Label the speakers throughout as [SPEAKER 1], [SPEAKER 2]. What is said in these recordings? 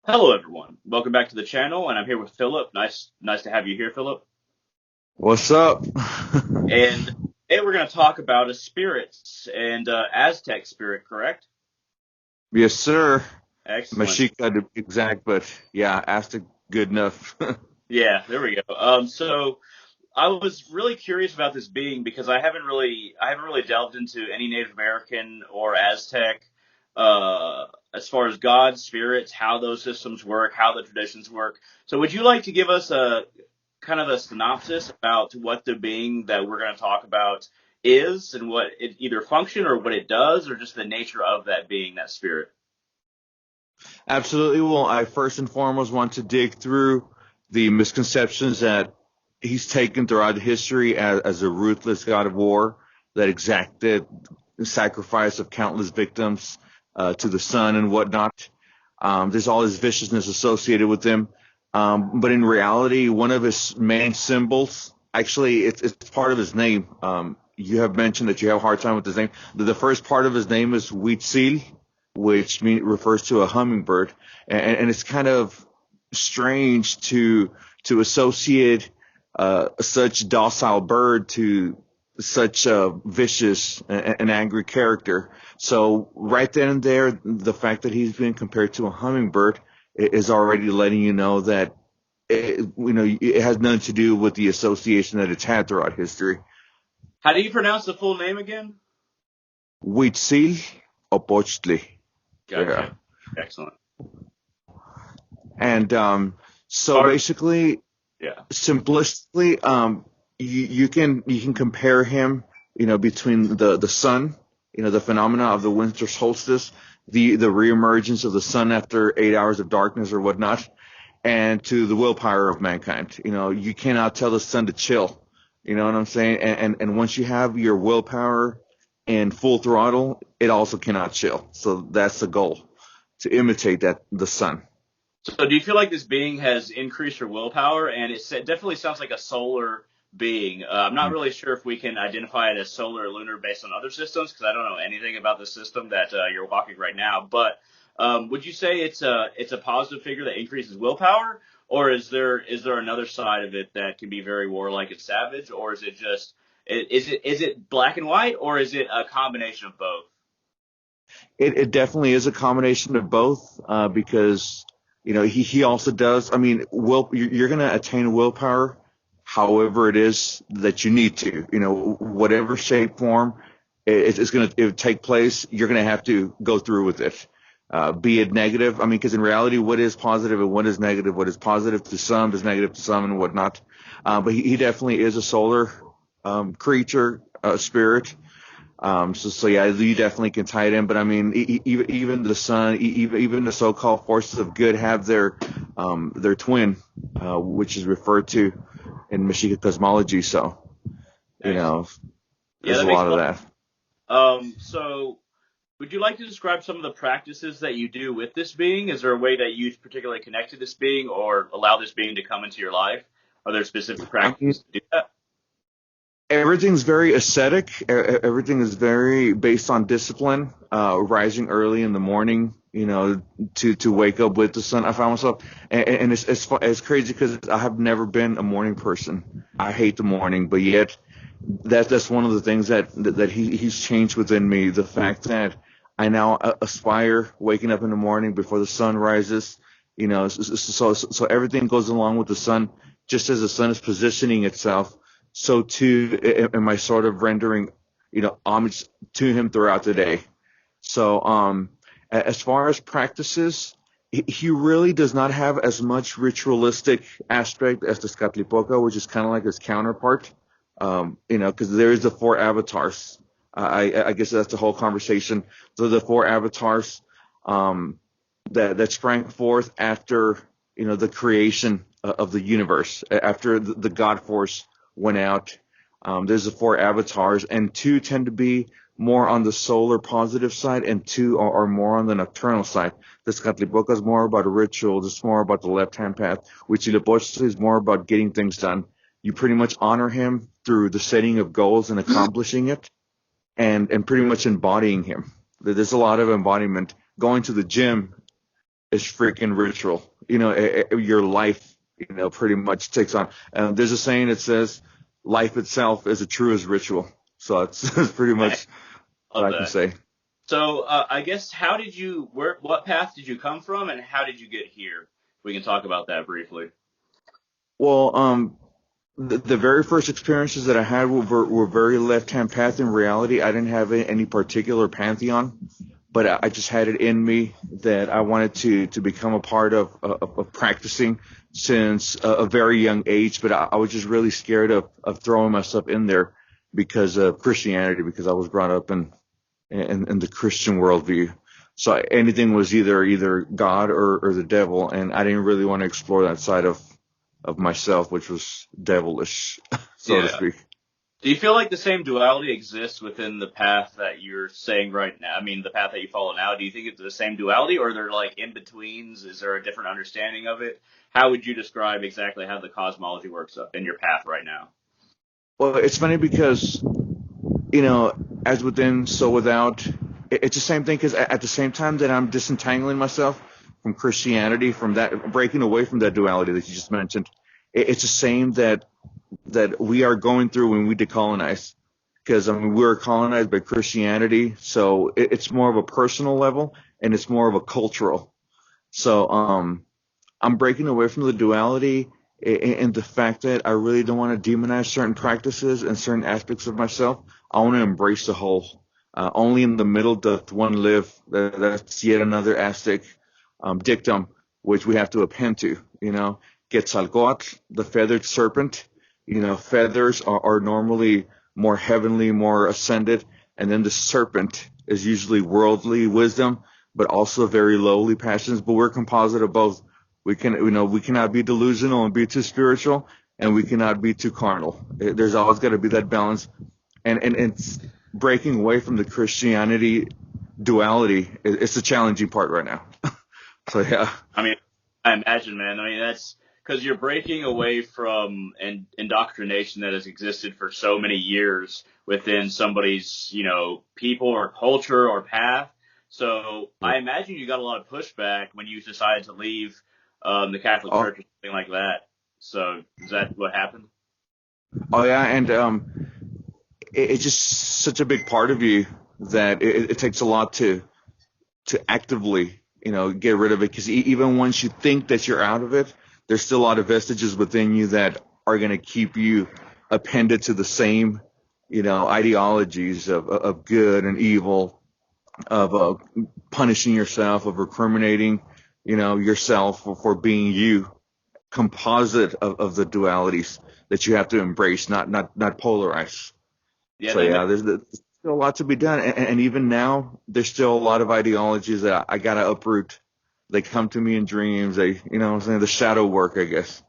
[SPEAKER 1] Hello, everyone. Welcome back to the channel, and I'm here with Philip. Nice to have you here, Philip.
[SPEAKER 2] What's up?
[SPEAKER 1] And today we're going to talk about a spirits and Aztec spirit, correct?
[SPEAKER 2] Yes, sir.
[SPEAKER 1] Excellent.
[SPEAKER 2] Mashika to be exact, but yeah, Aztec good enough.
[SPEAKER 1] Yeah, there we go. So I was really curious about this being because I haven't really delved into any Native American or Aztec, as far as gods, spirits, how those systems work, how the traditions work. So would you like to give us a kind of a synopsis about what the being that we're going to talk about is and what it either function or what it does or just the nature of that being, that spirit?
[SPEAKER 2] Absolutely. Well, I first and foremost want to dig through the misconceptions that he's taken throughout history as a ruthless god of war that exacted the sacrifice of countless victims to the sun and whatnot. There's all this viciousness associated with him. But in reality, one of his main symbols, actually, it's part of his name. You have mentioned that you have a hard time with his name. The first part of his name is Huitzil, which refers to a hummingbird, and it's kind of strange to associate such docile bird to such a vicious and angry character. So right then and there, the fact that he's being compared to a hummingbird is already letting you know that it has nothing to do with the association that it's had throughout history.
[SPEAKER 1] How do you pronounce the full name again?
[SPEAKER 2] Huitzilopochtli. Yeah.
[SPEAKER 1] Gotcha. Excellent.
[SPEAKER 2] And so
[SPEAKER 1] Or,
[SPEAKER 2] basically,
[SPEAKER 1] yeah.
[SPEAKER 2] simplistically, you can compare him, between the sun, the phenomena of the winter solstice, the reemergence of the sun after 8 hours of darkness or whatnot, and to the willpower of mankind. You cannot tell the sun to chill. You know what I'm saying? And once you have your willpower in full throttle, it also cannot chill. So that's the goal, to imitate that the sun.
[SPEAKER 1] So do you feel like this being has increased your willpower? And it definitely sounds like a solar being. I'm not really sure if we can identify it as solar or lunar based on other systems because I don't know anything about the system that you're walking right now. But would you say it's a positive figure that increases willpower, or is there another side of it that can be very warlike and savage, or is it just is it black and white, or is it a combination of both?
[SPEAKER 2] It definitely is a combination of both, because he also does. I mean, you're going to attain willpower, however it is that you need to. Whatever shape form it's going to take place, you're going to have to go through with it. Be it negative, I mean, because in reality, what is positive and what is negative, what is positive to some is negative to some, and whatnot. But he definitely is a solar creature, spirit. So yeah, you definitely can tie it in. But I mean, even the sun, even the so-called forces of good have their twin, which is referred to in Mexican cosmology. So you
[SPEAKER 1] Excellent.
[SPEAKER 2] know,
[SPEAKER 1] Yeah,
[SPEAKER 2] there's
[SPEAKER 1] that
[SPEAKER 2] a
[SPEAKER 1] makes
[SPEAKER 2] lot
[SPEAKER 1] a
[SPEAKER 2] of
[SPEAKER 1] lot.
[SPEAKER 2] that.
[SPEAKER 1] So would you like to describe some of the practices that you do with this being? Is there a way that you particularly connect to this being or allow this being to come into your life? Are there specific
[SPEAKER 2] I mean,
[SPEAKER 1] practices to do that?
[SPEAKER 2] everything's very ascetic. Everything is very based on discipline. Rising early in the morning, to wake up with the sun. I found myself, and it's crazy because I have never been a morning person. I hate the morning, but yet that's one of the things that he's changed within me. The fact that I now aspire waking up in the morning before the sun rises. So everything goes along with the sun, just as the sun is positioning itself, so too am I sort of rendering, homage to him throughout the day. So, as far as practices, he really does not have as much ritualistic aspect as the Scatlipoca, which is kind of like his counterpart. Because there is the four avatars. I guess that's the whole conversation. So the four avatars, that sprang forth after, the creation of the universe, after the God Force went out. There's the four avatars, and two tend to be more on the solar positive side, and two are more on the nocturnal side. The Scatlipoca is more about rituals, it's more about the left hand path, which Huitzilopochtli is more about getting things done. You pretty much honor him through the setting of goals and accomplishing it, and pretty much embodying him. There's a lot of embodiment. Going to the gym is freaking ritual. Your life, pretty much takes on. There's a saying that says, life itself is as true as ritual. So that's pretty
[SPEAKER 1] I
[SPEAKER 2] much what
[SPEAKER 1] love
[SPEAKER 2] I can
[SPEAKER 1] that.
[SPEAKER 2] say.
[SPEAKER 1] So I guess what path did you come from, and how did you get here? We can talk about that briefly.
[SPEAKER 2] Well, the very first experiences that I had were very left-hand path. In reality, I didn't have any particular pantheon, but I just had it in me that I wanted to become a part of practicing since a very young age. But I was just really scared of throwing myself in there because of Christianity, because I was brought up in the Christian worldview. So anything was either God or the devil, and I didn't really want to explore that side of myself, which was devilish, so to
[SPEAKER 1] Yeah.
[SPEAKER 2] speak.
[SPEAKER 1] Do you feel like the same duality exists within the path that you're saying right now? I mean, the path that you follow now. Do you think it's the same duality, or are there like in betweens? Is there a different understanding of it? How would you describe exactly how the cosmology works in your path right now?
[SPEAKER 2] Well, it's funny because, as within, so without. It's the same thing because at the same time that I'm disentangling myself from Christianity, from that, breaking away from that duality that you just mentioned, it's the same that we are going through when we decolonize. Because I mean, we were colonized by Christianity, so it's more of a personal level and it's more of a cultural. So I'm breaking away from the duality and the fact that I really don't want to demonize certain practices and certain aspects of myself. I want to embrace the whole. Only in the middle doth one live. That's yet another Aztec dictum which we have to append to. Quetzalcoatl, the feathered serpent. Feathers are normally more heavenly, more ascended, and then the serpent is usually worldly wisdom, but also very lowly passions. But we're a composite of both. We cannot be delusional and be too spiritual, and we cannot be too carnal. There's always got to be that balance, and it's breaking away from the Christianity duality. It's the challenging part right now. So yeah.
[SPEAKER 1] I mean, I imagine, man. I mean, that's because you're breaking away from an indoctrination that has existed for so many years within somebody's, people or culture or path. So I imagine you got a lot of pushback when you decided to leave the Catholic
[SPEAKER 2] Oh,
[SPEAKER 1] Church or something like that. So is that what happened?
[SPEAKER 2] oh yeah, and it's just such a big part of you that it takes a lot to actively, get rid of it. Because even once you think that you're out of it, there's still a lot of vestiges within you that are going to keep you appended to the same, ideologies of good and evil, of punishing yourself, of recriminating, yourself for being you, composite of the dualities that you have to embrace, not polarize.
[SPEAKER 1] Yeah,
[SPEAKER 2] So
[SPEAKER 1] that
[SPEAKER 2] yeah,
[SPEAKER 1] makes
[SPEAKER 2] there's still a lot to be done, and even now, there's still a lot of ideologies that I gotta uproot. They come to me in dreams. What I'm saying, the shadow work, I guess.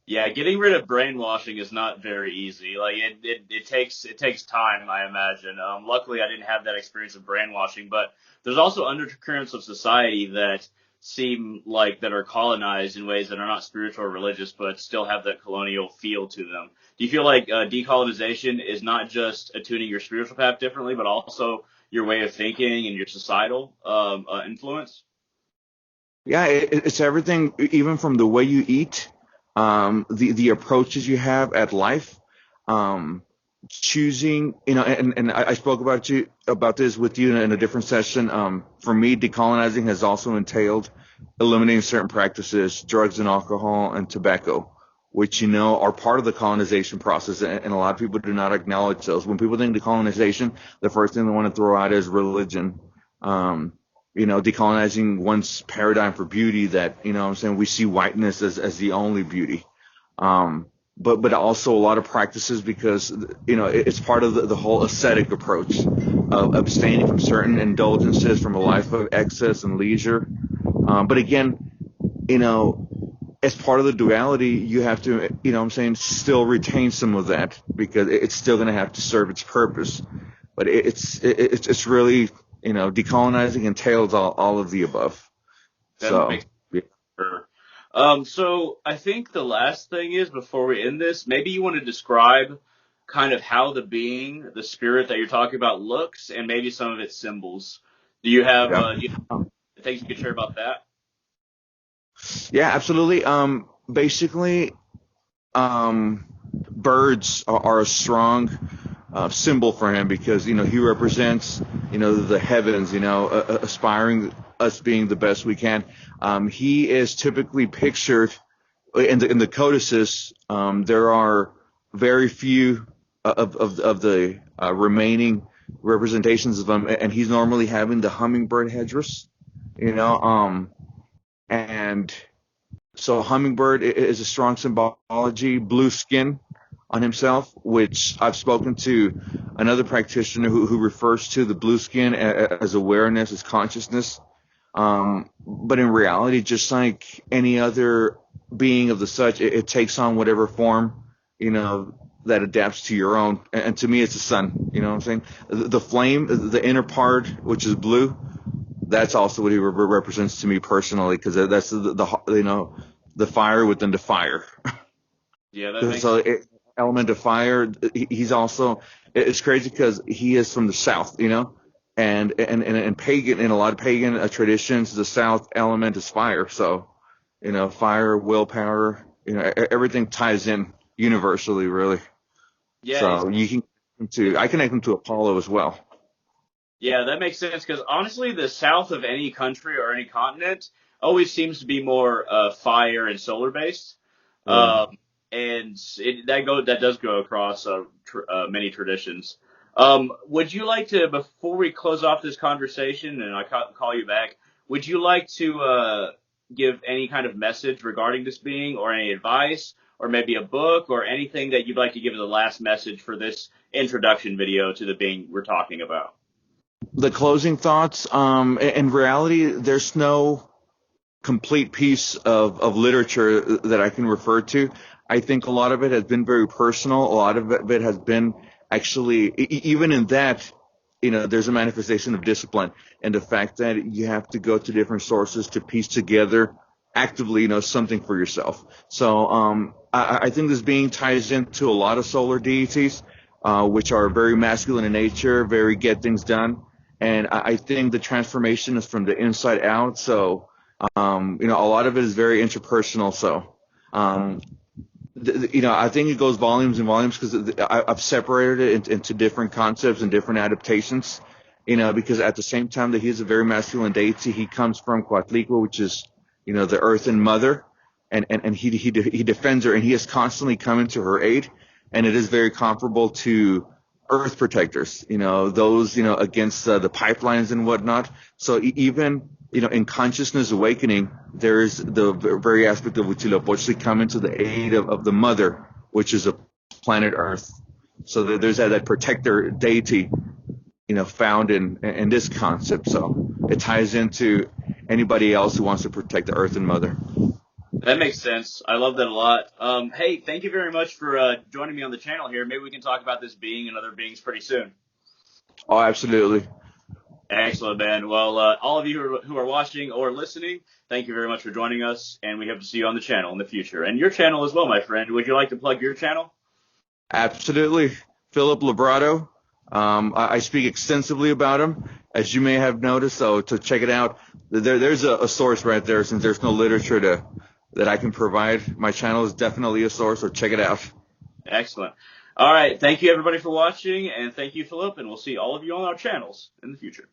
[SPEAKER 1] Yeah, getting rid of brainwashing is not very easy. Like it takes time, I imagine. Luckily, I didn't have that experience of brainwashing, but there's also undercurrents of society that seem like that are colonized in ways that are not spiritual or religious, but still have that colonial feel to them. Do you feel like decolonization is not just attuning your spiritual path differently, but also your way of thinking and your societal influence?
[SPEAKER 2] Yeah, it's everything, even from the way you eat, the approaches you have at life, um, choosing, and I spoke about this with you in a different session. For me, decolonizing has also entailed eliminating certain practices, drugs and alcohol and tobacco, which are part of the colonization process, and a lot of people do not acknowledge those. When people think decolonization, the first thing they want to throw out is religion. Um, Decolonizing one's paradigm for beauty, that, what I'm saying, we see whiteness as the only beauty. But also a lot of practices, because, it's part of the whole ascetic approach of abstaining from certain indulgences, from a life of excess and leisure. But again, you know, as part of the duality, you have to, what I'm saying, still retain some of that, because it's still going to have to serve its purpose. But it's really, decolonizing entails all of the above.
[SPEAKER 1] That
[SPEAKER 2] So,
[SPEAKER 1] makes
[SPEAKER 2] yeah.
[SPEAKER 1] Sure. So I think the last thing is, before we end this, maybe you want to describe kind of how the spirit that you're talking about looks, and maybe some of its symbols. Do you have
[SPEAKER 2] Yeah.
[SPEAKER 1] do you things you could share about that?
[SPEAKER 2] Yeah, absolutely. Basically, birds are a strong symbol for him because he represents the heavens, aspiring us being the best we can. He is typically pictured in the codices. There are very few of the remaining representations of him, and he's normally having the hummingbird headdress, and so hummingbird is a strong symbology. Blue skin on himself, which I've spoken to another practitioner who refers to the blue skin as awareness, as consciousness. But in reality, just like any other being of the such, it takes on whatever form, that adapts to your own. And to me, it's the sun. You know what I'm saying? The flame, the inner part, which is blue, that's also what he represents to me personally, because that's the fire within the fire.
[SPEAKER 1] Yeah, that makes
[SPEAKER 2] So element of fire. He's also, it's crazy because he is from the South, and pagan, in a lot of pagan traditions, the South element is fire. So, fire, willpower, everything ties in universally, really.
[SPEAKER 1] yeah,
[SPEAKER 2] So I connect him to Apollo as well.
[SPEAKER 1] yeah, that makes sense because honestly, the south of any country or any continent always seems to be more fire and solar based.
[SPEAKER 2] Yeah.
[SPEAKER 1] And that does go across many traditions. Would you like to, before we close off this conversation and I call you back, would you like to give any kind of message regarding this being, or any advice, or maybe a book, or anything that you'd like to give as the last message for this introduction video to the being we're talking about?
[SPEAKER 2] The closing thoughts. In reality, there's no complete piece of literature that I can refer to. I think a lot of it has been very personal. A lot of it has been actually, even in that, there's a manifestation of discipline, and the fact that you have to go to different sources to piece together actively, something for yourself. So, I think this being ties into a lot of solar deities, which are very masculine in nature, very get things done. And I think the transformation is from the inside out. So, a lot of it is very interpersonal. So, I think it goes volumes and volumes because I've separated it into different concepts and different adaptations. Because at the same time that he is a very masculine deity, he comes from Coatlicue, which is, the earthen mother, and he defends her, and he is constantly coming to her aid, and it is very comparable to earth protectors, those, against the pipelines and whatnot. So even, in consciousness awakening, there is the very aspect of Huitzilopochtli coming to the aid of the mother, which is a planet Earth. So there's that protector deity, found in this concept. So it ties into anybody else who wants to protect the Earth and Mother.
[SPEAKER 1] That makes sense. I love that a lot. Hey, thank you very much for joining me on the channel here. Maybe we can talk about this being and other beings pretty soon.
[SPEAKER 2] Oh, absolutely.
[SPEAKER 1] Excellent, man. Well, all of you who are watching or listening, thank you very much for joining us, and we hope to see you on the channel in the future. And your channel as well, my friend. Would you like to plug your channel?
[SPEAKER 2] Absolutely. Philip Labrado. I speak extensively about him, as you may have noticed, so to check it out. There's a source right there, since there's no literature that I can provide. My channel is definitely a source, so check it out.
[SPEAKER 1] Excellent. All right. Thank you, everybody, for watching, and thank you, Philip, and we'll see all of you on our channels in the future.